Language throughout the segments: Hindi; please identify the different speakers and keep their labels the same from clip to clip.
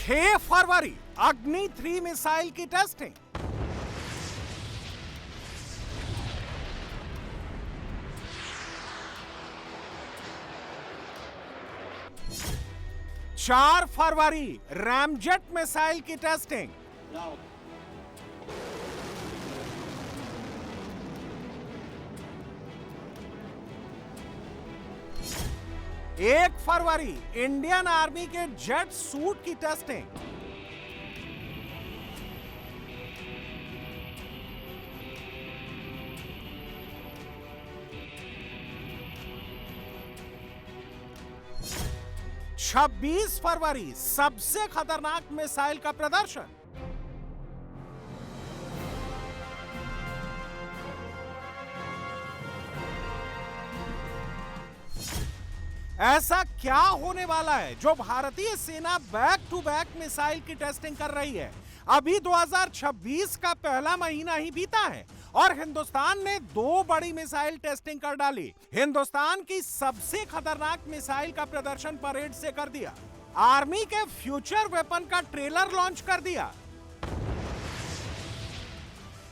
Speaker 1: 6 फरवरी अग्नि 3 मिसाइल की टेस्टिंग। चार फरवरी रैमजेट मिसाइल की टेस्टिंग। 1 फरवरी इंडियन आर्मी के जेट सूट की टेस्टिंग। 26 फरवरी सबसे खतरनाक मिसाइल का प्रदर्शन। ऐसा क्या होने वाला है जो भारतीय सेना बैक टू बैक मिसाइल की टेस्टिंग कर रही है? अभी 2026 का पहला महीना ही बीता है और हिंदुस्तान ने 2 बड़ी मिसाइल टेस्टिंग कर डाली। हिंदुस्तान की सबसे खतरनाक मिसाइल का प्रदर्शन परेड से कर दिया। आर्मी के फ्यूचर वेपन का ट्रेलर लॉन्च कर दिया।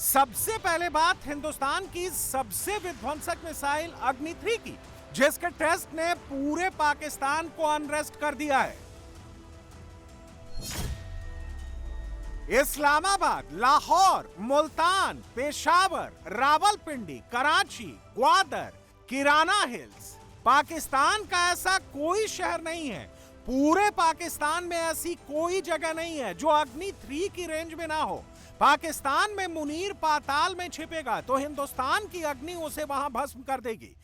Speaker 1: सबसे पहले बात हिंदुस्तान की सबसे विध्वंसक मिसाइल अग्नि 3 की, जिसके टेस्ट ने पूरे पाकिस्तान को अनरेस्ट कर दिया है। इस्लामाबाद, लाहौर, मुल्तान, पेशावर, रावलपिंडी, कराची, ग्वादर, किराना हिल्स, पाकिस्तान का ऐसा कोई शहर नहीं है, पूरे पाकिस्तान में ऐसी कोई जगह नहीं है जो अग्नि 3 की रेंज में ना हो। पाकिस्तान में मुनीर पाताल में छिपेगा तो हिंदुस्तान की अग्नि उसे वहां भस्म कर देगी।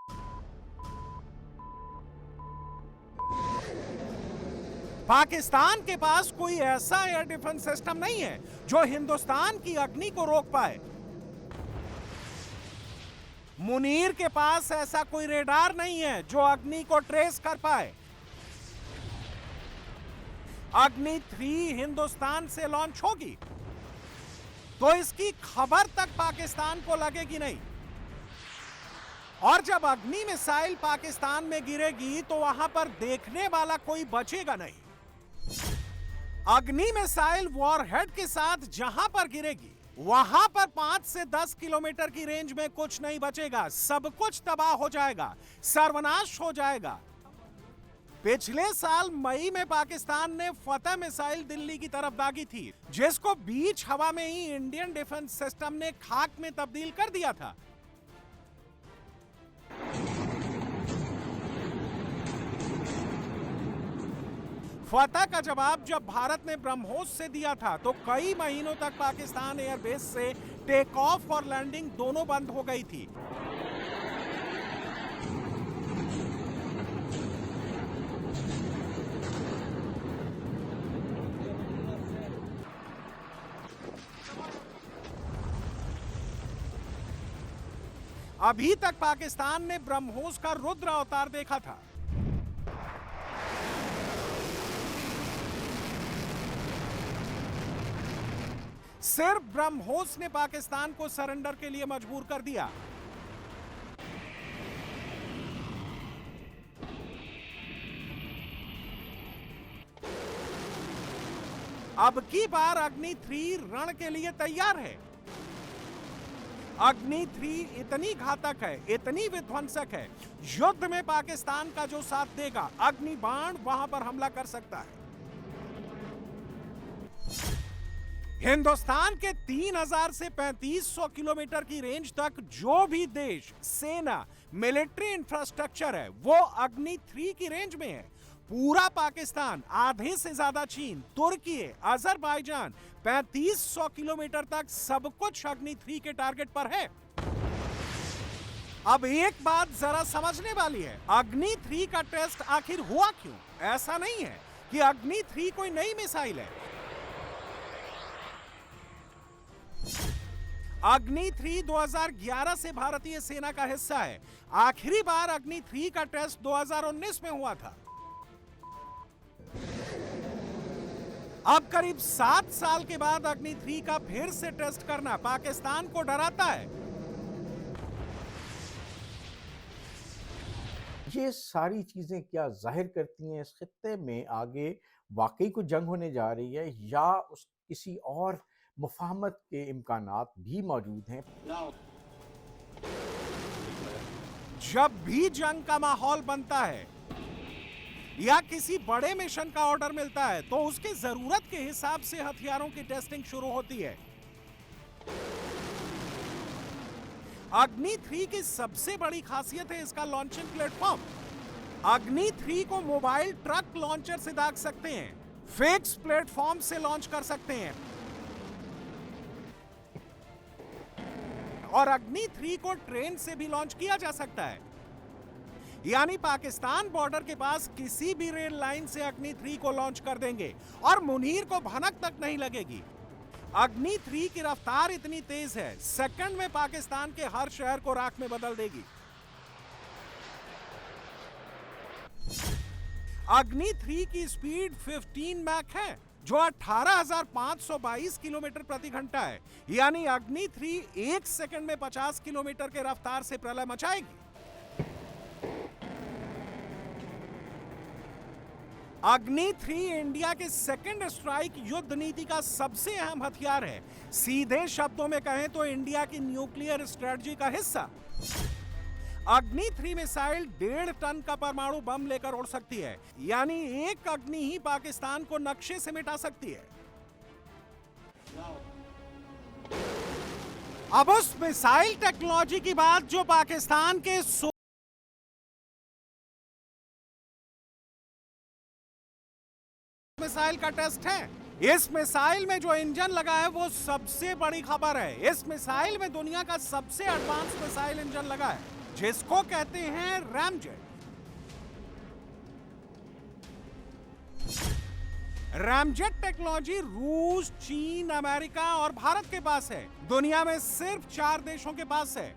Speaker 1: पाकिस्तान के पास कोई ऐसा एयर डिफेंस सिस्टम नहीं है जो हिंदुस्तान की अग्नि को रोक पाए। मुनीर के पास ऐसा कोई रेडार नहीं है जो अग्नि को ट्रेस कर पाए। अग्नि 3 हिंदुस्तान से लॉन्च होगी तो इसकी खबर तक पाकिस्तान को लगेगी नहीं, और जब अग्नि मिसाइल पाकिस्तान में गिरेगी तो वहां पर देखने वाला कोई बचेगा नहीं। अग्नि मिसाइल वॉरहेड के साथ जहां पर गिरेगी वहां पर 5 से 10 किलोमीटर की रेंज में कुछ नहीं बचेगा, सब कुछ तबाह हो जाएगा, सर्वनाश हो जाएगा। पिछले साल मई में पाकिस्तान ने फतह मिसाइल दिल्ली की तरफ दागी थी, जिसको बीच हवा में ही इंडियन डिफेंस सिस्टम ने खाक में तब्दील कर दिया था। फतह का जवाब जब भारत ने ब्रह्मोस से दिया था तो कई महीनों तक पाकिस्तान एयरबेस से टेक ऑफ और लैंडिंग दोनों बंद हो गई थी। अभी तक पाकिस्तान ने ब्रह्मोस का रुद्र अवतार देखा था। सिर्फ ब्रह्मोस ने पाकिस्तान को सरेंडर के लिए मजबूर कर दिया। अब की बार अग्नि 3 रण के लिए तैयार है। अग्नि 3 इतनी घातक है, इतनी विध्वंसक है, युद्ध में पाकिस्तान का जो साथ देगा अग्नि बाण वहां पर हमला कर सकता है। हिंदुस्तान के 3000 से 3500 किलोमीटर की रेंज तक जो भी देश, सेना, मिलिट्री इंफ्रास्ट्रक्चर है वो अग्नि 3 की रेंज में है। पूरा पाकिस्तान, आधे से ज्यादा चीन, तुर्की, अजरबैजान, 3500 किलोमीटर तक सब कुछ अग्नि 3 के टारगेट पर है। अब एक बात जरा समझने वाली है, अग्नि 3 का टेस्ट आखिर हुआ क्यों? ऐसा नहीं है कि अग्नि 3 कोई नई मिसाइल है। अग्नि 3 2011 से भारतीय सेना का हिस्सा है। आखिरी बार अग्नि 3 का टेस्ट 2019 में हुआ था। अब करीब 7 साल के बाद अग्नि 3 का फिर से टेस्ट करना पाकिस्तान को डराता है।
Speaker 2: ये सारी चीज़ें क्या ज़ाहिर करती हैं इस खित्ते में आगे वाक़ई कोई जंग होने जा रही है या उस किसी और मुफ़ाहमत के इम्कानात भी मौजूद हैं?
Speaker 1: जब भी जंग का माहौल बनता है या किसी बड़े मिशन का ऑर्डर मिलता है तो उसके जरूरत के हिसाब से हथियारों की टेस्टिंग शुरू होती है। अग्नि 3 की सबसे बड़ी खासियत है इसका लॉन्चिंग प्लेटफॉर्म। अग्नि 3 को मोबाइल ट्रक लॉन्चर से दाग सकते हैं, फिक्स प्लेटफॉर्म से लॉन्च कर सकते हैं और अग्नि 3 को ट्रेन से भी लॉन्च किया जा सकता है। यानी पाकिस्तान बॉर्डर के पास किसी भी रेल लाइन से अग्नि 3 को लॉन्च कर देंगे और मुनीर को भनक तक नहीं लगेगी। अग्नि 3 की रफ्तार इतनी तेज है, सेकंड में पाकिस्तान के हर शहर को राख में बदल देगी। अग्नि 3 की स्पीड 15 मैक है जो 18,522 किलोमीटर प्रति घंटा है। यानी अग्नि 3 एक सेकंड में 50 किलोमीटर के रफ्तार से प्रलय मचाएगी। अग्नि 3 इंडिया के सेकंड स्ट्राइक युद्ध नीति का सबसे अहम हथियार है। सीधे शब्दों में कहें तो इंडिया की न्यूक्लियर स्ट्रेटजी का हिस्सा। अग्नि 3 मिसाइल 1.5 टन का परमाणु बम लेकर उड़ सकती है, यानी एक अग्नि ही पाकिस्तान को नक्शे से मिटा सकती है। अब उस मिसाइल टेक्नोलॉजी की बात जो पाकिस्तान के मिसाइल का टेस्ट है। इस मिसाइल में जो इंजन लगा है वो सबसे बड़ी खबर है। इस मिसाइल में दुनिया का सबसे एडवांस मिसाइल इंजन लगा है जिसको कहते हैं रैमजेट। रैमजेट टेक्नोलॉजी रूस, चीन, अमेरिका और भारत के पास है। दुनिया में सिर्फ 4 देशों के पास है।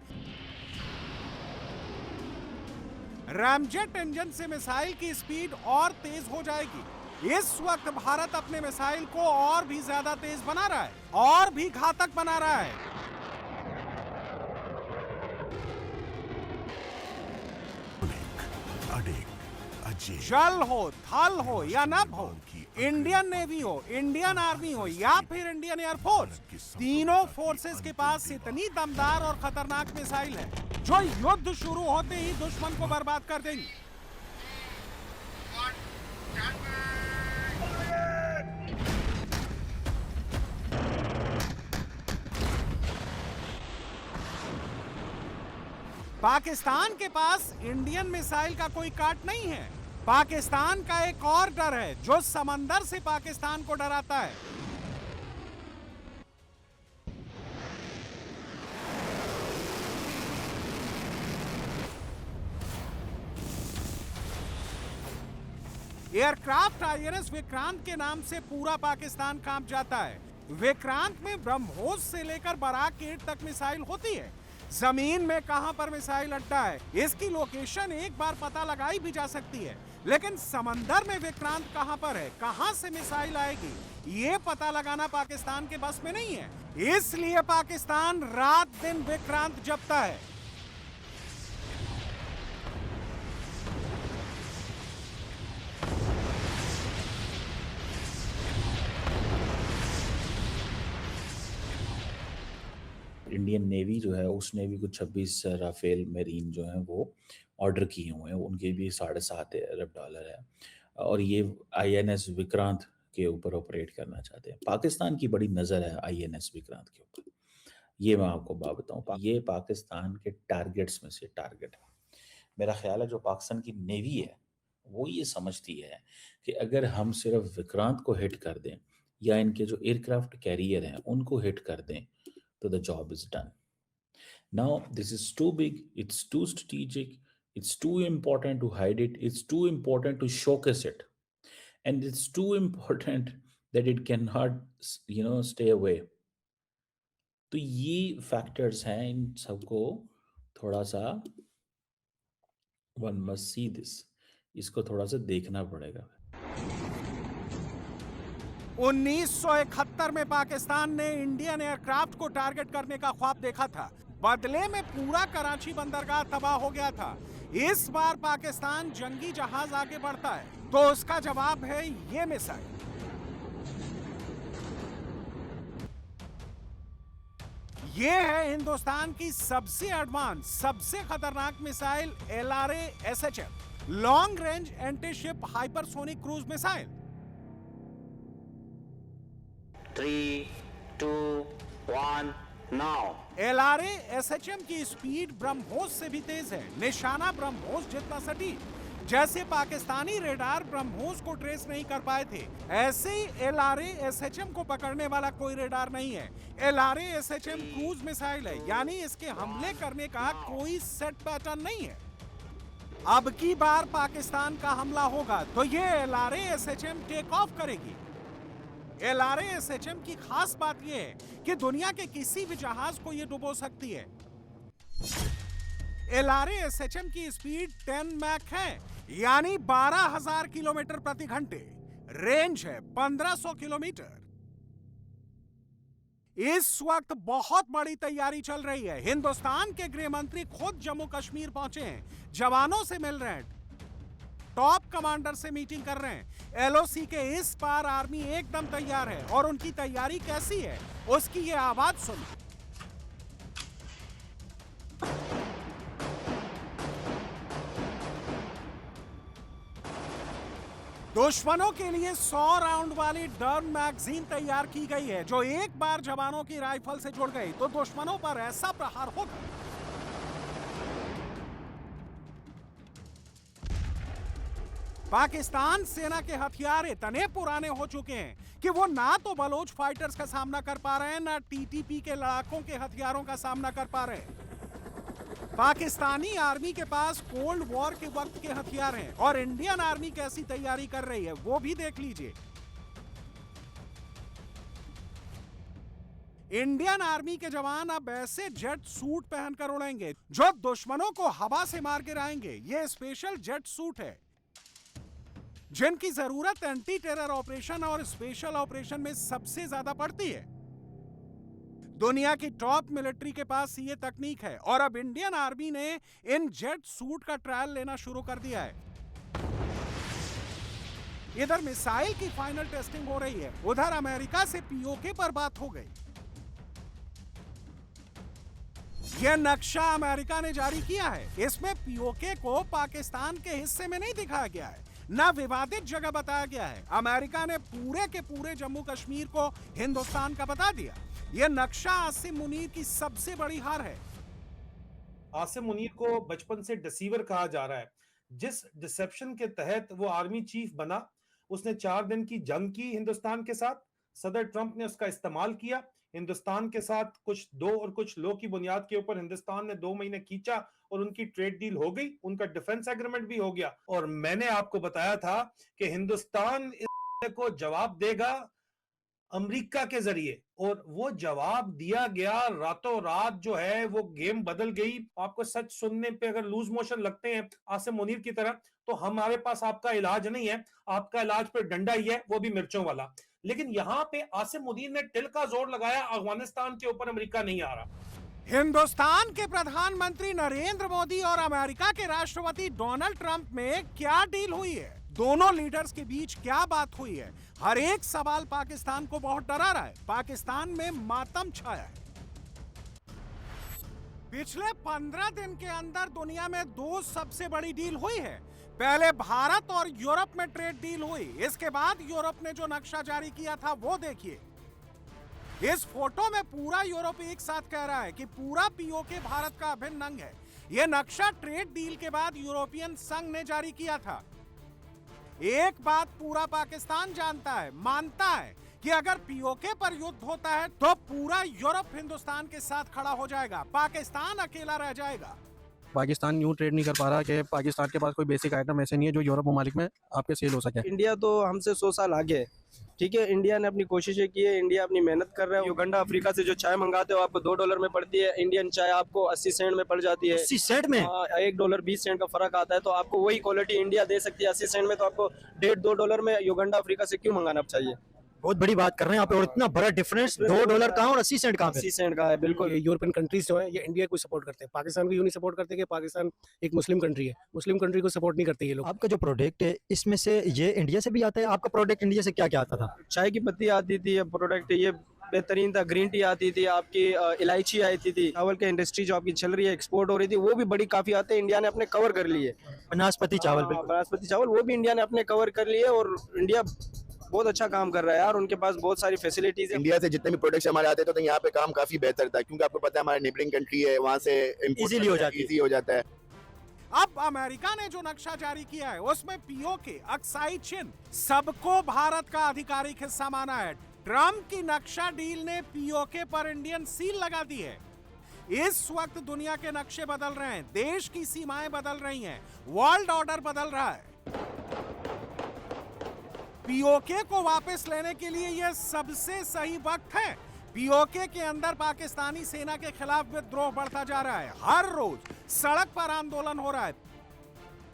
Speaker 1: रैमजेट इंजन से मिसाइल की स्पीड और तेज हो जाएगी। इस वक्त भारत अपने मिसाइल को और भी ज्यादा तेज बना रहा है और भी घातक बना रहा है। जल हो, थल हो या नभ हो, इंडियन नेवी हो, इंडियन आर्मी हो या फिर इंडियन एयरफोर्स, तीनों फोर्सेस के पास इतनी दमदार और खतरनाक मिसाइल है जो युद्ध शुरू होते ही दुश्मन को बर्बाद कर देंगी। पाकिस्तान के पास इंडियन मिसाइल का कोई काट नहीं है। पाकिस्तान का एक और डर है जो समंदर से पाकिस्तान को डराता है। एयरक्राफ्ट आईएनएस विक्रांत के नाम से पूरा पाकिस्तान कांप जाता है। विक्रांत में ब्रह्मोस से लेकर बराक 8 तक मिसाइल होती है। जमीन में कहां पर मिसाइल अड्डा है इसकी लोकेशन एक बार पता लगाई भी जा सकती है, लेकिन समंदर में विक्रांत कहां पर है, कहां से मिसाइल आएगी, ये पता लगाना पाकिस्तान के बस में नहीं है। इसलिए पाकिस्तान रात दिन विक्रांत जपता है।
Speaker 3: इंडियन नेवी जो है उसने भी कुछ 26 राफेल मेरीन जो हैं वो ऑर्डर किए हुए हैं। उनके भी $7.5 अरब है और ये आईएनएस विक्रांत के ऊपर ऑपरेट करना चाहते हैं। पाकिस्तान की बड़ी नज़र है आईएनएस विक्रांत के ऊपर। ये मैं आपको बात बताऊँ, ये पाकिस्तान के टारगेट्स में से टारगेट है। मेरा ख्याल है जो पाकिस्तान की नेवी है वो ये समझती है कि अगर हम सिर्फ विक्रांत को हिट कर दें या इनके जो एयरक्राफ्ट कैरियर हैं उनको हिट कर दें तो the job is done. Now, this is too big, it's too strategic, it's too important to hide it, it's too important to showcase it, and it's too important that it cannot, stay away. तो ये फैक्टर्स हैं, इन सबको थोड़ा सा one must see this, इसको थोड़ा सा देखना पड़ेगा।
Speaker 1: 1971 में पाकिस्तान ने इंडियन एयरक्राफ्ट को टारगेट करने का ख्वाब देखा था। बदले में पूरा कराची बंदरगाह तबाह हो गया था। इस बार पाकिस्तान जंगी जहाज आगे बढ़ता है तो उसका जवाब है ये मिसाइल। ये है हिंदुस्तान की सबसे एडवांस, सबसे खतरनाक missile LRA-SHM, long range anti ship hypersonic cruise missile.
Speaker 4: 3, 2, 1, now.
Speaker 1: LRA-SHM की स्पीड ब्रह्मोस से भी तेज है, निशाना ब्रह्मोस जितना सटीक। जैसे पाकिस्तानी रेडार ब्रह्मोस को ट्रेस नहीं कर पाए थे, ऐसे ही LRA-SHM को पकड़ने वाला कोई रेडार नहीं है। LRA-SHM क्रूज मिसाइल है, यानी इसके हमले करने का कोई सेट पैटर्न नहीं है। अब की बार पाकिस्तान का हमला होगा तो ये LRA-SHM टेक ऑफ करेगी। LRA-SHM की खास बात यह है कि दुनिया के किसी भी जहाज को ये डुबो सकती है। LRA-SHM की स्पीड 10 मैक है, यानी 12,000 किलोमीटर प्रति घंटे। रेंज है 1500 किलोमीटर। इस वक्त बहुत बड़ी तैयारी चल रही है। हिंदुस्तान के गृह मंत्री खुद जम्मू कश्मीर पहुंचे हैं, जवानों से मिल रहे हैं, टॉप कमांडर से मीटिंग कर रहे हैं। LOC के इस पार आर्मी एकदम तैयार है और उनकी तैयारी कैसी है उसकी ये आवाज सुनो। दुश्मनों के लिए 100 राउंड वाली डर्न मैगजीन तैयार की गई है, जो एक बार जवानों की राइफल से जुड़ गई तो दुश्मनों पर ऐसा प्रहार होगा। पाकिस्तान सेना के हथियार इतने पुराने हो चुके हैं कि वो ना तो बलोच फाइटर्स का सामना कर पा रहे हैं, ना TTP के लड़ाकों के हथियारों का सामना कर पा रहे हैं। पाकिस्तानी आर्मी के पास कोल्ड वॉर के वक्त के हथियार हैं और इंडियन आर्मी कैसी तैयारी कर रही है वो भी देख लीजिए। इंडियन आर्मी के जवान अब ऐसे जेट सूट पहनकर उड़ेंगे जो दुश्मनों को हवा से मार गिराएंगे। ये स्पेशल जेट सूट है जिनकी जरूरत एंटी टेरर ऑपरेशन और स्पेशल ऑपरेशन में सबसे ज्यादा पड़ती है। दुनिया की टॉप मिलिट्री के पास ये तकनीक है और अब इंडियन आर्मी ने इन जेट सूट का ट्रायल लेना शुरू कर दिया है। इधर मिसाइल की फाइनल टेस्टिंग हो रही है, उधर अमेरिका से POK पर बात हो गई। यह नक्शा अमेरिका ने जारी किया है। इसमें POK को पाकिस्तान के हिस्से में नहीं दिखाया गया है, ना विवादित जगह बताया गया है। अमेरिका ने पूरे के पूरे जम्मू कश्मीर को हिंदुस्तान का बता दिया। यह नक्शा आसिम मुनीर की सबसे बड़ी हार है।
Speaker 5: आसिम मुनीर को बचपन से डिसीवर कहा जा रहा है। जिस डिसेप्शन के तहत वो आर्मी चीफ बना, उसने 4 दिन की जंग की हिंदुस्तान के साथ। सदर ट्रंप ने उसका इस्तेमाल किया हिंदुस्तान के साथ। कुछ दो और कुछ लो की बुनियाद के ऊपर हिंदुस्तान ने 2 महीने खींचा और उनकी ट्रेड डील हो गई, उनका डिफेंस एग्रीमेंट भी हो गया। और मैंने आपको बताया था कि हिंदुस्तान इस को जवाब देगा अमेरिका के जरिए, और वो जवाब दिया गया। रातों रात जो है वो गेम बदल गई। आपको सच सुनने पे अगर लूज मोशन लगते हैं आसिम मुनीर की तरह, तो हमारे पास आपका इलाज नहीं है। आपका इलाज पे डंडा ही है, वो भी मिर्चों वाला। लेकिन यहां पे आसिम मुनीर ने टिल का जोर लगाया, अफगानिस्तान के ऊपर अमेरिका नहीं आ रहा।
Speaker 1: हिंदुस्तान के प्रधानमंत्री नरेंद्र मोदी और अमेरिका के राष्ट्रपति डोनाल्ड ट्रंप में क्या डील हुई है? दोनों लीडर्स के बीच क्या बात हुई है? हर एक सवाल पाकिस्तान को बहुत डरा रहा है। पाकिस्तान में मातम छाया है। पिछले 15 दिन के अंदर दुनिया में 2 सबसे बड़ी डील हुई है। पहले भारत और यूरोप में ट्रेड डील हुई, इसके बाद यूरोप ने जो नक्शा जारी किया था वो देखिए। इस फोटो में पूरा यूरोप एक साथ कह रहा है कि पूरा POK भारत का अभिन्न अंग है। यह नक्शा ट्रेड डील के बाद यूरोपियन संघ ने जारी किया था। एक बात पूरा पाकिस्तान जानता है, मानता है कि अगर POK पर युद्ध होता है तो पूरा यूरोप हिंदुस्तान के साथ खड़ा हो जाएगा, पाकिस्तान अकेला रह जाएगा।
Speaker 6: पाकिस्तान यूं ट्रेड नहीं कर पा रहा कि पाकिस्तान के पास कोई बेसिक आइटम ऐसे नहीं है जो यूरोप ममालिक में आपके सेल हो सके।
Speaker 7: इंडिया तो हमसे 100 साल आगे है, ठीक है। इंडिया ने अपनी कोशिशें की है, इंडिया अपनी मेहनत कर रहा है। युगांडा अफ्रीका से जो चाय मंगाते हो आपको $2 में पड़ती है, इंडियन चाय आपको 80 सेंट में पड़ जाती है।
Speaker 6: 80 सेंट में?
Speaker 7: $1 20 सेंट का फर्क आता है। तो आपको वही क्वालिटी इंडिया दे सकती है 80 सेंट में, तो आपको $1.5-2 में युगांडा अफ्रीका से क्यों मंगाना चाहिए?
Speaker 8: बहुत बड़ी बात कर रहे हैं यहाँ पे, और इतना बड़ा डिफरेंस $2 कहाँ और 80 सेंट कहाँ पे।
Speaker 7: 80 सेंट का है, बिल्कुल।
Speaker 6: यूरोपियन कंट्रीज जो है ये इंडिया को सपोर्ट करते हैं, पाकिस्तान को यूं नहीं सपोर्ट करते कि पाकिस्तान एक मुस्लिम कंट्री है, मुस्लिम कंट्री को सपोर्ट नहीं करते ये लोग।
Speaker 8: आपका जो प्रोडक्ट है इसमें से ये इंडिया से भी आता है? आपका प्रोडक्ट इंडिया से क्या क्या आता था?
Speaker 7: चाय की पत्ती आती थी, ये प्रोडक्ट ये बेहतरीन था। ग्रीन टी आती थी, आपकी इलायची आई थी। चावल की इंडस्ट्री जो आपकी चल रही है, एक्सपोर्ट हो रही थी, वो भी बड़ी काफी आते हैं। इंडिया ने अपने कवर कर लिए।
Speaker 8: बनास्पति चावल, बिल्कुल
Speaker 7: बनास्पति चावल वो भी इंडिया ने अपने कवर कर लिए, और इंडिया बहुत अच्छा काम कर रहा है यार। उनके पास बहुत सारी फैसिलिटीज है।
Speaker 9: इंडिया से जितने भी प्रोडक्ट्स हमारे आते थे तो यहाँ पे काम काफी बेहतर था, क्योंकि आपको पता है हमारा नेबरिंग कंट्री है, वहाँ से
Speaker 8: इजीली हो जाता है।
Speaker 1: अब अमेरिका ने जो नक्शा जारी किया है उसमें पीओके, अक्साई चिन्ह सबको भारत का आधिकारिक हिस्सा माना है। ट्रंप की नक्शा डील ने पीओके पर इंडियन सील लगा दी है। इस वक्त दुनिया के नक्शे बदल रहे हैं, देश की सीमाएं बदल रही हैं, वर्ल्ड ऑर्डर बदल रहा है। पीओके को वापस लेने के लिए यह सबसे सही वक्त है। पीओके के अंदर पाकिस्तानी सेना के खिलाफ विद्रोह बढ़ता जा रहा है। हर रोज सड़क पर आंदोलन हो रहा है।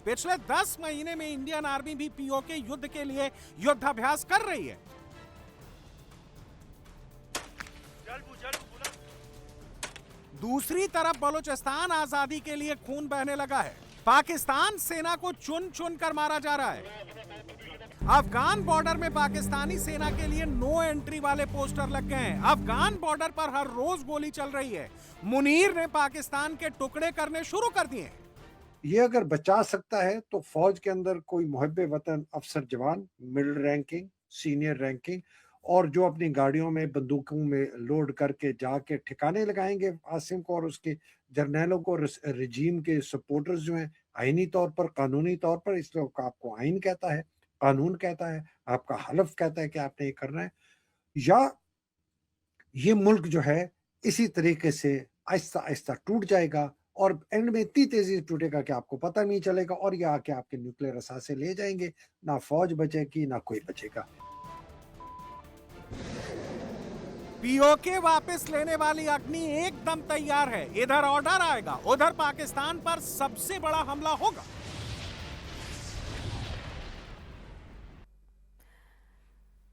Speaker 1: पिछले 10 महीने में इंडियन आर्मी भी पीओके युद्ध के लिए युद्धाभ्यास कर रही है। दूसरी तरफ बलूचिस्तान आजादी के लिए खून बहने लगा है। पाकिस्तान सेना को चुन चुन कर मारा जा रहा है। अफगान बॉर्डर में पाकिस्तानी सेना के लिए नो एंट्री वाले पोस्टर लग गए हैं। अफगान बॉर्डर पर हर रोज गोली चल रही है। मुनीर ने पाकिस्तान के टुकड़े करने शुरू कर दिए।
Speaker 10: ये अगर बचा सकता है तो फौज के अंदर कोई मुहब्बे वतन अफसर जवान, मिडिल रैंकिंग, सीनियर रैंकिंग, और जो अपनी गाड़ियों में बंदूकों में लोड करके जाके ठिकाने लगाएंगे आसिम को और उसके जर्नैलों को, रजीम के सपोर्टर्स जो हैं, आईनी तौर पर, कानूनी तौर पर, इसलिए आपको आइन कहता है, कानून कहता है, आपका हलफ कहता है कि आपने ये करना है, या ये मुल्क जो है इसी तरीके से आहिस्ता आहिस्ता टूट जाएगा और एंड में इतनी तेजी से टूटेगा कि आपको पता नहीं चलेगा, और ये आके आपके न्यूक्लियर असासे ले जाएंगे। ना फौज बचेगी ना कोई बचेगा।
Speaker 1: पीओके वापस लेने वाली अग्नि एकदम तैयार है। इधर ऑर्डर आएगा, उधर पाकिस्तान पर सबसे बड़ा हमला होगा।